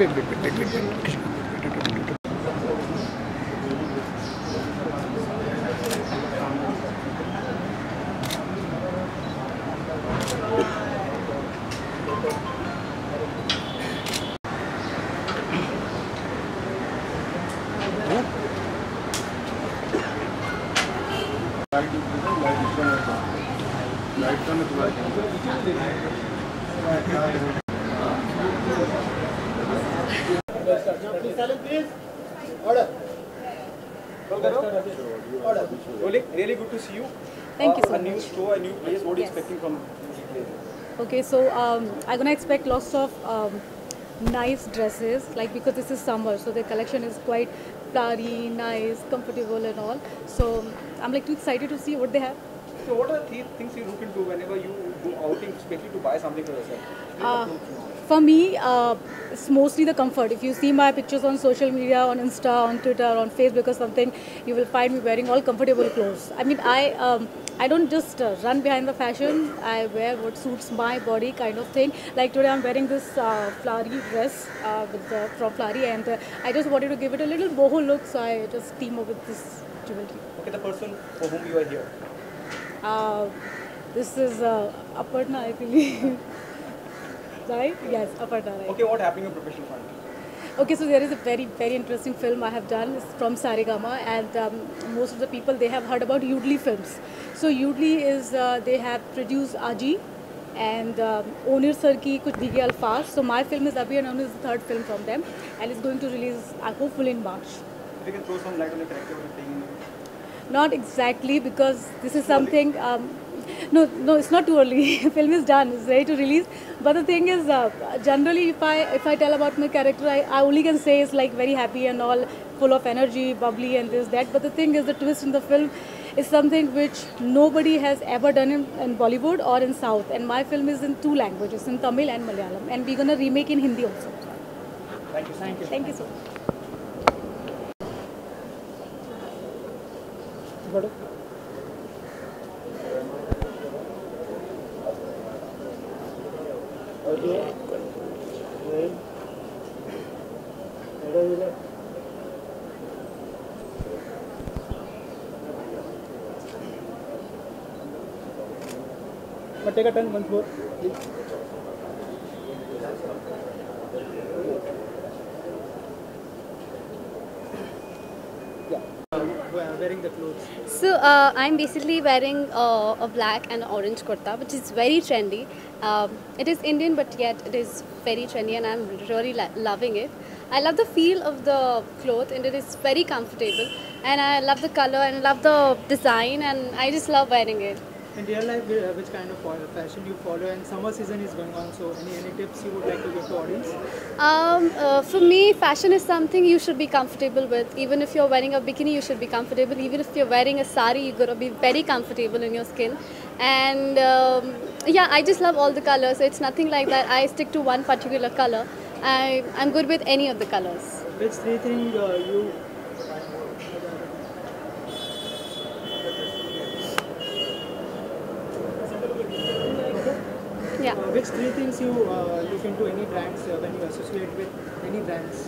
wait. Rolling, really good to see you. Thank you so much. A new show, a new place. What are you expecting from this place? Okay, so I'm gonna expect lots of nice dresses, like because this is summer, so the collection is quite flowery, nice, comfortable, and all. So I'm like too excited to see what they have. So what are the things you look into whenever you go outing, especially to buy something for yourself? For me, it's mostly the comfort. If you see my pictures on social media, on Insta, on Twitter, on Facebook or something, you will find me wearing all comfortable clothes. I mean, I don't just run behind the fashion. I wear what suits my body, kind of thing. Like today, I'm wearing this flowery dress from Flowery, and I just wanted to give it a little boho look, so I just team up with this jewelry. Okay, the person for whom you are here. This is Aparna, I believe. Right? Yes, Aparna. Right. Okay, what happening in professional front? Okay, so there is a very, very interesting film I have done. It's from Saregama, and most of the people, they have heard about Yoodlee films. So Yoodlee is, they have produced Aji and Onir Sir ki Kuch Bhige Alfaz. So my film is Abhi, and Onir is the third film from them, and it's going to release hopefully in March. If you can throw some light on the character you're playing. Not exactly, because this is something. No, it's not too early. Film is done. It's ready to release. But the thing is, generally, if I tell about my character, I only can say it's like very happy and all, full of energy, bubbly, and this that. But the thing is, the twist in the film is something which nobody has ever done in Bollywood or in South. And my film is in 2 languages, in Tamil and Malayalam, and we're gonna remake in Hindi also. Thank you. Thank you. Thank you so much. But take a turn once more, please. Wearing the clothes. So I'm basically wearing a black and orange kurta, which is very trendy. It is Indian, but yet it is very trendy, and I'm really loving it. I love the feel of the cloth, and it is very comfortable. And I love the color and love the design, and I just love wearing it. In real life, which kind of fashion you follow, and summer season is going on, so any tips you would like to give to audience? For me, fashion is something you should be comfortable with. Even if you're wearing a bikini, you should be comfortable. Even if you're wearing a sari, you gotta be very comfortable in your skin. And yeah, I just love all the colors. So it's nothing like that. I stick to one particular color. I'm good with any of the colors. Which 3 things you? Yeah. Which 3 things you look into any brands when you associate with any brands?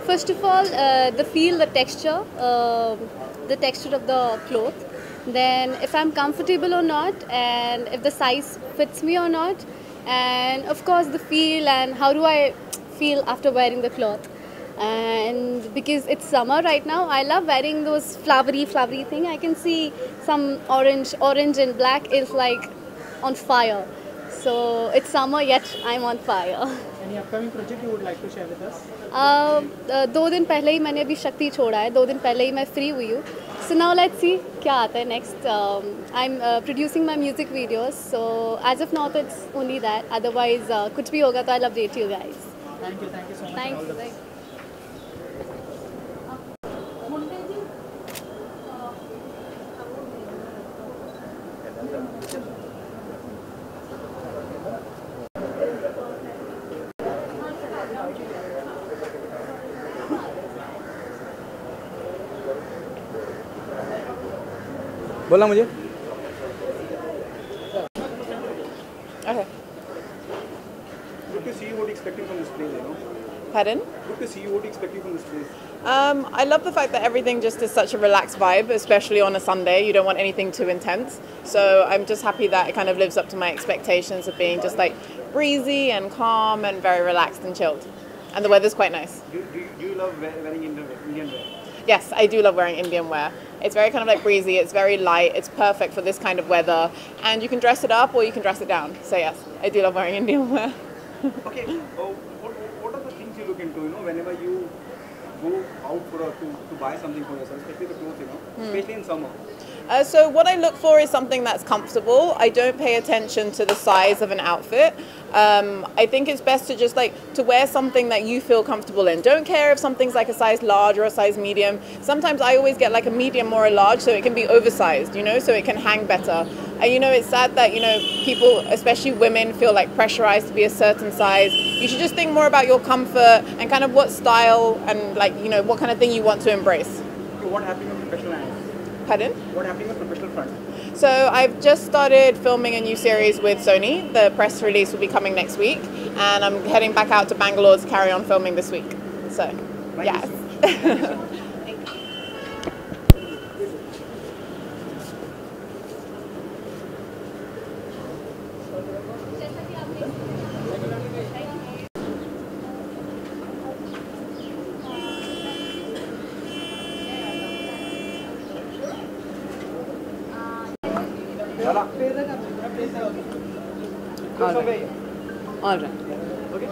First of all, the feel, the texture of the cloth. Then if I'm comfortable or not, and if the size fits me or not, and of course the feel and how do I feel after wearing the cloth. And because it's summer right now, I love wearing those flowery thing. I can see some orange and black is like on fire. So it's summer, yet I'm on fire. Any upcoming project you would like to share with us? 2 दिन पहले ही मैंने अभी शक्ति छोड़ा है. 2 दिन पहले ही मैं फ्री हुई हूँ. So now let's see क्या आता है next. I'm producing my music videos. So as of now, it's only that. Otherwise, कुछ भी होगा तो I'll update you guys. Thank you so much. Thanks. And all the best. बोला मुझे Good to see you. What are you expecting from this place, you know? Pardon? Good to see you. What do you expect from this place? I love the fact that everything just is such a relaxed vibe, especially on a Sunday. You don't want anything too intense. So I'm just happy that it kind of lives up to my expectations of being just like breezy and calm and very relaxed and chilled. And the weather's quite nice. Do you love wearing Indian wear? Yes, I do love wearing Indian wear. It's very kind of like breezy, it's very light, it's perfect for this kind of weather. And you can dress it up or you can dress it down. So yes, I do love wearing Indian wear. Okay, what are the things you look into, whenever you go out to buy something for yourself, especially the clothes, especially in summer? So what I look for is something that's comfortable. I don't pay attention to the size of an outfit. I think it's best to just to wear something that you feel comfortable in. Don't care if something's like a size large or a size medium. Sometimes I always get like a medium or a large so it can be oversized, so it can hang better. And it's sad that, people, especially women, feel like pressurized to be a certain size. You should just think more about your comfort and kind of what style and what kind of thing you want to embrace. Okay, what happened on professional end? Pardon? What happened on professional front? So I've just started filming a new series with Sony. The press release will be coming next week. And I'm heading back out to Bangalore to carry on filming this week. So, yes. All right. Okay.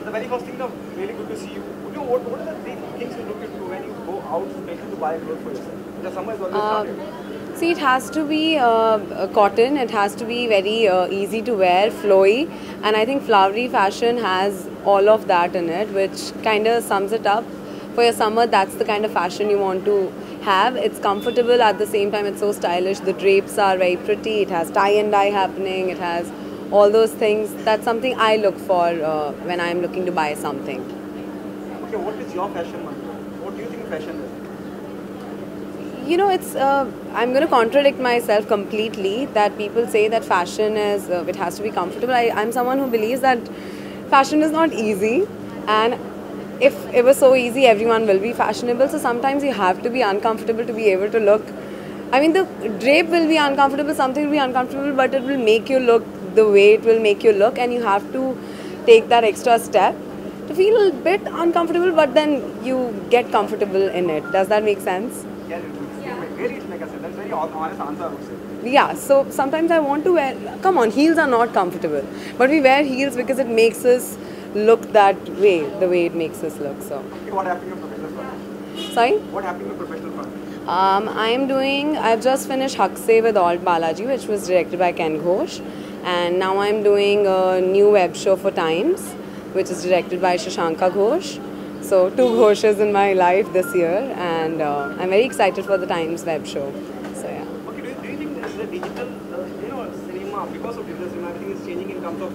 The very first thing, really good to see you. What are the three things you look into when you go out, especially to buy clothes for yourself? The summer is always started. See, it has to be cotton. It has to be very easy to wear, flowy, and I think flowery fashion has all of that in it, which kind of sums it up. For your summer, that's the kind of fashion you want to have. It's comfortable at the same time. It's so stylish. The drapes are very pretty. It has tie and dye happening. It has all those things. That's something I look for when I'm looking to buy something. Okay, what is your fashion mantra? What do you think fashion is? It's I'm going to contradict myself completely that people say that fashion is it has to be comfortable. I'm someone who believes that fashion is not easy, and if it was so easy, everyone will be fashionable. So sometimes you have to be uncomfortable to be able to look. I mean, the drape will be uncomfortable, something will be uncomfortable, but it will make you look the way it will make you look, and you have to take that extra step to feel a bit uncomfortable, but then you get comfortable in it. Does that make sense? Yeah, very like I said, that's very honest answer, I would say. Yeah, so sometimes I want to wear, come on, heels are not comfortable, but we wear heels because it makes us look that way, the way it makes us look. So. Okay, what happened in professional front? Sorry? What happened in professional front? I've just finished Haq Se with Alt Balaji, which was directed by Ken Ghosh, and now I'm doing a new web show for Times, which is directed by Shashanka Ghosh. So 2 Ghoshes in my life this year, and I'm very excited for the Times web show. So yeah. Okay, do you think the digital, cinema, because of digital cinema, everything is changing in terms of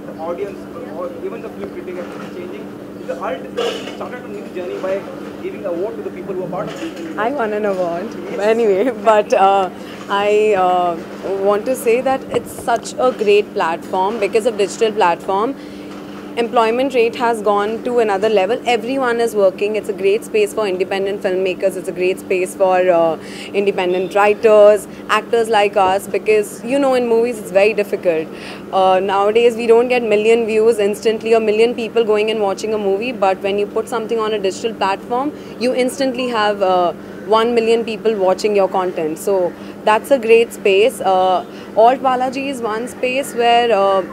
the audience or even the film critic is changing? The art started a new journey by giving an award to the people who are part of it. I won an award anyway, but I want to say that it's such a great platform. Because of digital platform, employment rate has gone to another level. Everyone is working. It's a great space for independent filmmakers. It's a great space for independent writers, actors like us, because in movies it's very difficult. Nowadays we don't get million views instantly or million people going and watching a movie, but when you put something on a digital platform, you instantly have 1 million people watching your content. So that's a great space. Alt Balaji is one space where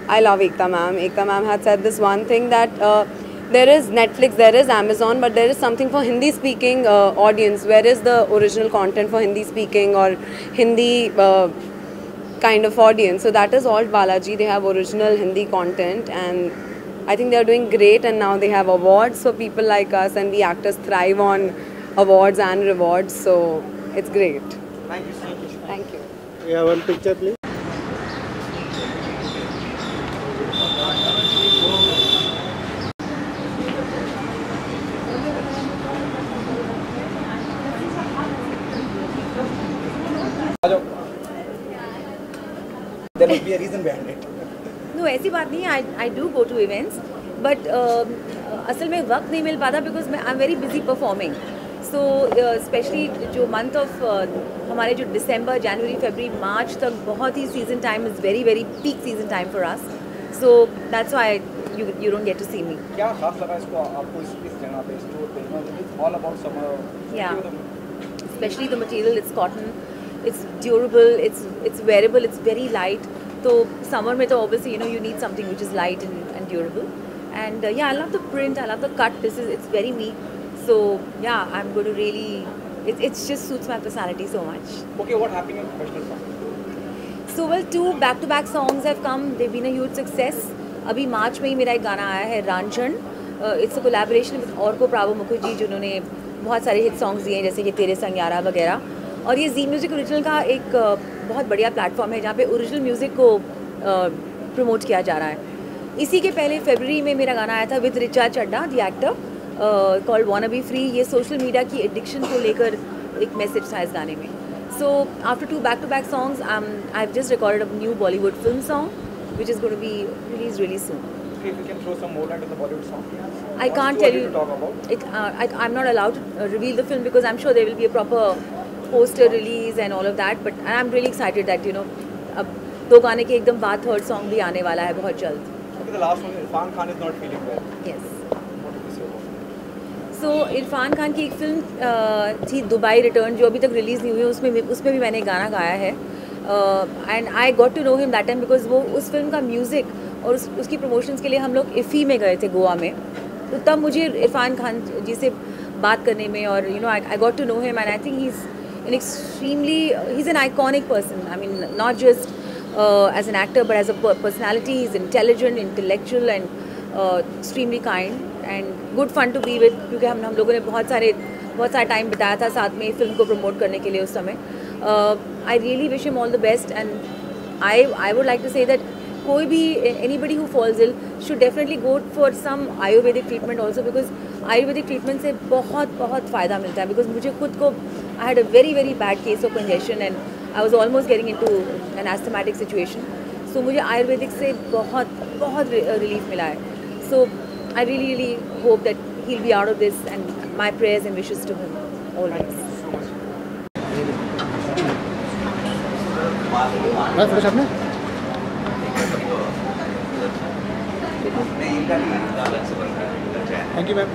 I love Ekta ma'am. Ekta ma'am had said this one thing that there is Netflix, there is Amazon, but there is something for Hindi speaking audience. Where is the original content for Hindi speaking or Hindi kind of audience? So that is Alt Balaji. They have original Hindi content, and I think they are doing great, and now they have awards. So people like us and we actors thrive on awards and rewards. So it's great. Thank you so much. Thank you. We have one picture, please. There must be a reason behind it. तो ऐसी बात नहीं है, I do go to events, but असल में वक्त नहीं मिल पाता बिकॉज मैं I am very busy performing. So specially जो मंथ ऑफ हमारे जो दिसंबर, जनवरी, फरवरी, मार्च तक बहुत ही season time is very very peak season time for us. So that's why you don't get to see me. क्या खास लगा इसको आपको इस जगह पे, स्टोर पे? It's all about summer. Yeah. Especially the material, it's cotton, it's durable, it's wearable, it's very light. So summer में तो obviously you need something which is light and durable. And yeah, I love the print, I love the cut. It's very me. So yeah, I'm going to really, it just suits my personality so much. Okay, what happened in professional song? So well, 2 back-to-back songs have come. They've been a huge success. अभी मार्च में ही मेरा एक गाना आया है Ranjhan. It's a collaboration with Arko Pravo Mukherjee, जिन्होंने बहुत सारे हिट सॉन्ग्स दिए हैं जैसे कि तेरे संग यारा वगैरह. और ये जी म्यूज़िक ओरिजिनल का एक बहुत बढ़िया प्लेटफॉर्म है जहाँ पे ओरिजिनल म्यूज़िक को प्रमोट किया जा रहा है. इसी के पहले फरवरी में मेरा गाना आया था with Richa Chadda the actor, called wanna be free. ये सोशल मीडिया की एडिक्शन को लेकर एक मैसेज था इस गाने में. So after 2 back-to-back songs, I have just recorded a new Bollywood film song which is going to be released really soon. Okay, if you can throw some more light on the Bollywood song. I can't tell you. To talk about? I'm not allowed to reveal the film because I'm sure there will be a proper poster release and all of that. But I'm really excited that अब 2 गाने के एकदम बाद third song भी आने वाला है बहुत जल्द. Okay, the last one, Irfan Khan is not feeling well. Yes. What do you say about it? So Irfan Khan की एक फिल्म थी दुबई रिटर्न, जो अभी तक रिलीज़ नहीं हुई. उसमें भी मैंने एक गाना गाया है. And I got to know him that time because वो उस फिल्म का म्यूज़िक और उसकी प्रमोशंस के लिए हम लोग इफ़ी में गए थे गोवा में. तो तब मुझे इरफान खान जी से बात करने में और I got to know him and I think he is an extremely he is an iconic person. I mean not just as an actor but as a personality. He is intelligent, intellectual and extremely kind and good fun to be with, क्योंकि हम लोगों ने बहुत सारा time बिताया था साथ में फिल्म को प्रमोट करने के लिए उस समय. I really wish him all the best and I would like to say that कोई भी anybody who falls ill should definitely go for some Ayurvedic treatment also because Ayurvedic treatment से बहुत फ़ायदा मिलता है. because मुझे खुद को I had a very very bad case of congestion and I was almost getting into an asthmatic situation. So मुझे Ayurvedic से बहुत relief मिला है. So I really hope that he'll be out of this and my prayers and wishes to him always. बस आपने thank you ma'am.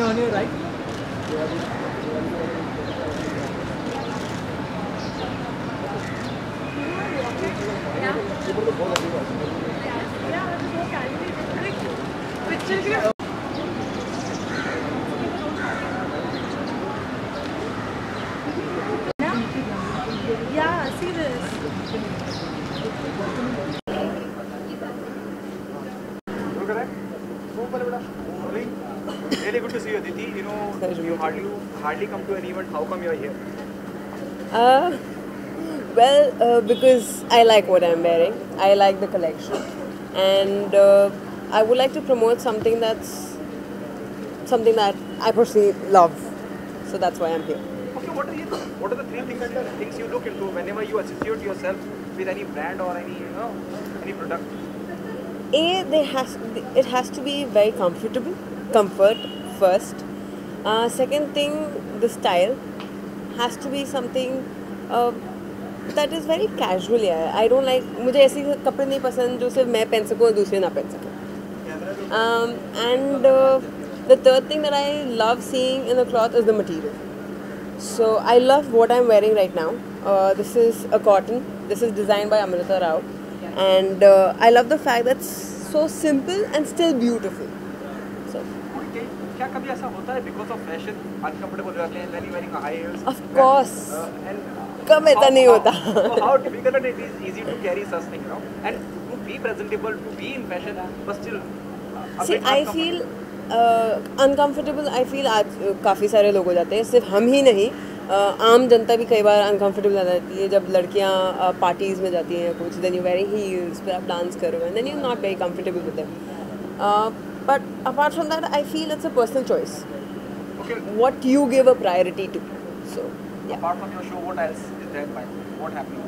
On your right. Yeah, see this. Really good to see you, Aditi. You hardly come to an event. How come you are here? Well, because I like what I'm wearing. I like the collection, and I would like to promote something that I personally love. So that's why I'm here. Okay, what are the 3 things you look into whenever you associate yourself with any brand or any product? It has to be very comfortable. Comfort first. Second thing, the style has to be something that is very casual. Yeah, I don't like. मुझे ऐसे कपड़े नहीं पसंद जो सिर्फ मैं पहन सकूँ और दूसरे ना पहन सकें. And the third thing that I love seeing in the cloth is the material. So I love what I'm wearing right now. This is a cotton. This is designed by Amrita Rao, and I love the fact that it's so simple and still beautiful. So. क्या कभी ऐसा होता है because of fashion uncomfortable हो जाते हैं when you wearing high heels? Of course. And कब ऐसा नहीं होता? how difficult it is easy to carry such thing, you know, and to be presentable, to be in fashion, but still. See, I feel uncomfortable. I feel आज काफ़ी सारे लोग हो जाते हैं, सिर्फ हम ही नहीं, आम जनता भी कई बार अनकम्फर्टेबल आ जाती है जब लड़कियाँ पार्टीज़ में जाती हैं कुछ, then you wearing heels, फिर आप डांस करो and then you're not very comfortable with them. But apart from that, I feel it's a personal choice. Okay. What you give a priority to. So, yeah. Apart from your show, what else is there? Like, what happening?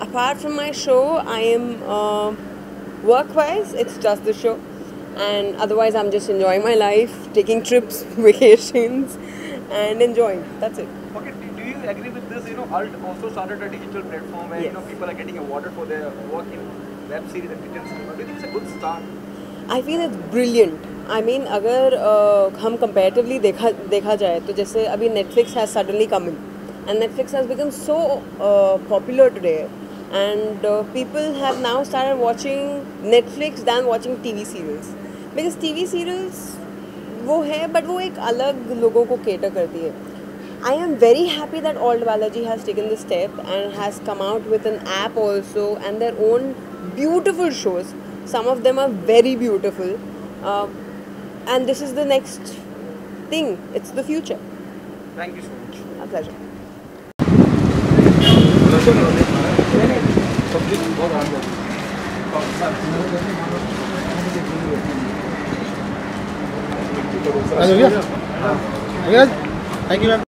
Apart from my show, I am work-wise, it's just the show, and otherwise I'm just enjoying my life, taking trips, vacations, and enjoying. That's it. Okay, do you agree with this? You know, Alt also started a digital platform where, Yes. you know, people are getting awarded for their work in web series and digital cinema. Do you think it's a good start? I feel it's brilliant. I mean, अगर हम comparatively देखा जाए तो जैसे अभी Netflix has suddenly come in, and Netflix has become so popular today, and people have now started watching Netflix than watching TV serials, because TV serials वो है but वो एक अलग लोगों को cater करती है. I am very happy that Alt Balaji has taken this step and has come out with an app also and their own beautiful shows. Some of them are very beautiful, and this is the next thing. It's the future. Thank you so much. A pleasure. Thank you, ma'am.